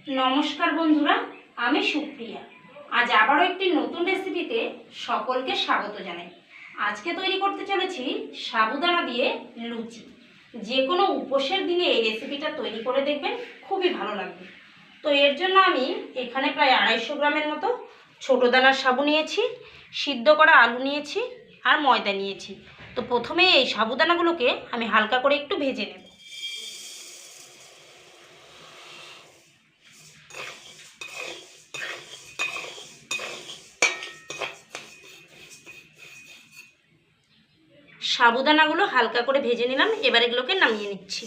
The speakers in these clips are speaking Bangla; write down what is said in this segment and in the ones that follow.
নমস্কার বন্ধুরা, আমি সুপ্রিয়া। আজ আবারও একটি নতুন রেসিপিতে সকলকে স্বাগত জানাই। আজকে তৈরি করতে চলেছি সাবুদানা দিয়ে লুচি। যে কোনো উপোসের দিনে এই রেসিপিটা তৈরি করে দেখবেন, খুবই ভালো লাগবে। তো এর জন্য আমি এখানে প্রায় 250 গ্রামের মতো ছোটো দানার সাবু নিয়েছি, সিদ্ধ করা আলু নিয়েছি আর ময়দা নিয়েছি। তো প্রথমে এই সাবুদানাগুলোকে আমি হালকা করে একটু ভেজে নেব। সাবুদানাগুলো হালকা করে ভেজে নিলাম, এবার এগুলোকে নামিয়ে নিচ্ছি।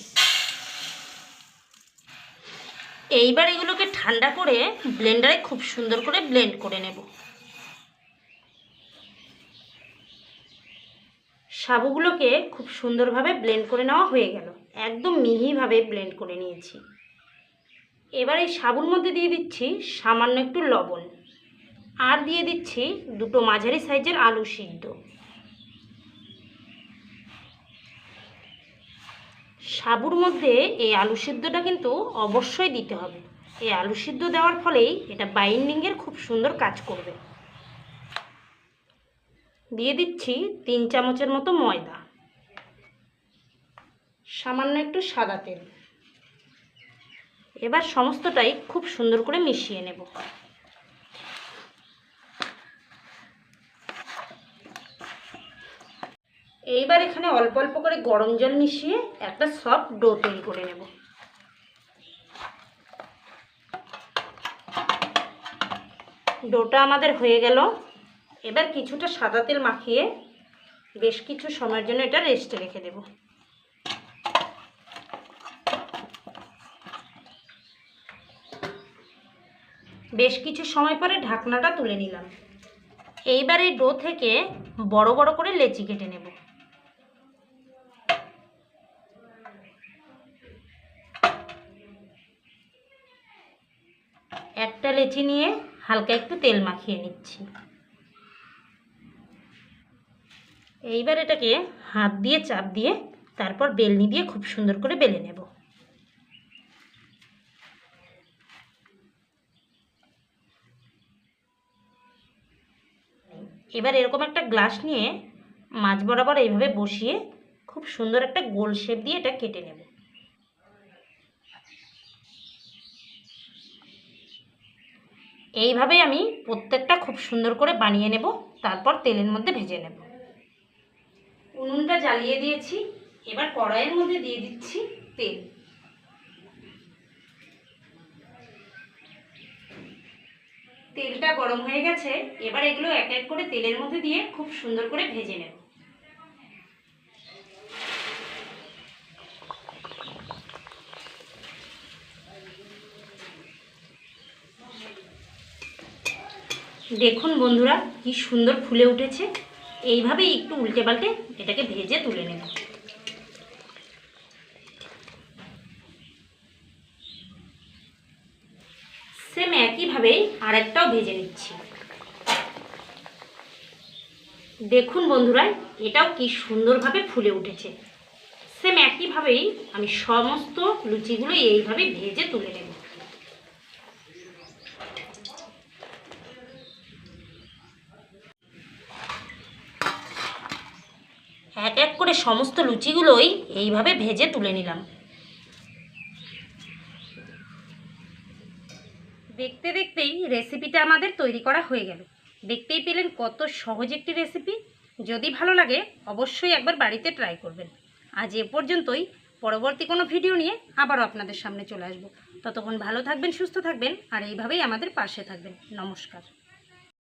এইবার এগুলোকে ঠান্ডা করে ব্লেন্ডারে খুব সুন্দর করে ব্লেন্ড করে নেব। সাবুগুলোকে খুব সুন্দরভাবে ব্লেন্ড করে নেওয়া হয়ে গেল, একদম মিহিভাবে ব্লেন্ড করে নিয়েছি। এবার এই সাবুর মধ্যে দিয়ে দিচ্ছি সামান্য একটু লবণ, আর দিয়ে দিচ্ছি দুটো মাঝারি সাইজের আলু সিদ্ধ। সাবুর মধ্যে এই আলু সিদ্ধটা কিন্তু অবশ্যই দিতে হবে। এই আলু সিদ্ধ দেওয়ার ফলেই এটা বাইন্ডিংয়ের খুব সুন্দর কাজ করবে। দিয়ে দিচ্ছি 3 চামচের মতো ময়দা, সামান্য একটু সাদা তেল। এবার সমস্তটাই খুব সুন্দর করে মিশিয়ে নেব। এইবার এখানে অল্প অল্প করে গরম জল মিশিয়ে একটা সফট ডো তৈরি করে নেব। ডোটা আমাদের হয়ে গেল। এবার কিছুটা সাদা তেল মাখিয়ে বেশ কিছু সময়ের জন্য এটা রেস্টে রেখে দেব। বেশ কিছু সময় পরে ঢাকনাটা তুলে নিলাম। এইবার এই ডো থেকে বড় বড় করে লেচি কেটে নেব। একটা লেচি নিয়ে হালকা একটু তেল মাখিয়ে নিচ্ছি। এইবার এটাকে হাত দিয়ে চাপ দিয়ে তারপর বেলনি দিয়ে খুব সুন্দর করে বেলে নেব। এবার এরকম একটা গ্লাস নিয়ে মাঝ বরাবর এইভাবে বসিয়ে খুব সুন্দর একটা গোল শেপ দিয়ে এটা কেটে নেব। এইভাবে আমি প্রত্যেকটা খুব সুন্দর করে বানিয়ে নেব, তারপর তেলের মধ্যে ভেজে নেব। উনুনটা জ্বালিয়ে দিয়েছি, এবার কড়াইয়ের মধ্যে দিয়ে দিচ্ছি তেল। তেলটা গরম হয়ে গেছে, এবার এগুলো এক এক করে তেলের মধ্যে দিয়ে খুব সুন্দর করে ভেজে নেব। দেখুন বন্ধুরা, কি সুন্দর ফুলে উঠেছে। এইভাবেই একটু উল্টে পাল্টে এটাকে ভেজে তুলে নেব। সেম একইভাবেই আরেকটাও ভেজে নিচ্ছি। দেখুন বন্ধুরা, এটাও কি সুন্দরভাবে ফুলে উঠেছে। সেম একইভাবেই আমি সমস্ত লুচিগুলো এইভাবে ভেজে তুলে নেব। এক এক করে সমস্ত লুচিগুলোই এইভাবে ভেজে তুলে নিলাম। দেখতে দেখতেই রেসিপিটা আমাদের তৈরি করা হয়ে গেল। দেখতেই পেলেন কত সহজ একটি রেসিপি। যদি ভালো লাগে অবশ্যই একবার বাড়িতে ট্রাই করবেন। আজ এ পর্যন্তই। পরবর্তী কোনো ভিডিও নিয়ে আবারও আপনাদের সামনে চলে আসব। ততক্ষণ ভালো থাকবেন, সুস্থ থাকবেন, আর এইভাবেই আমাদের পাশে থাকবেন। নমস্কার।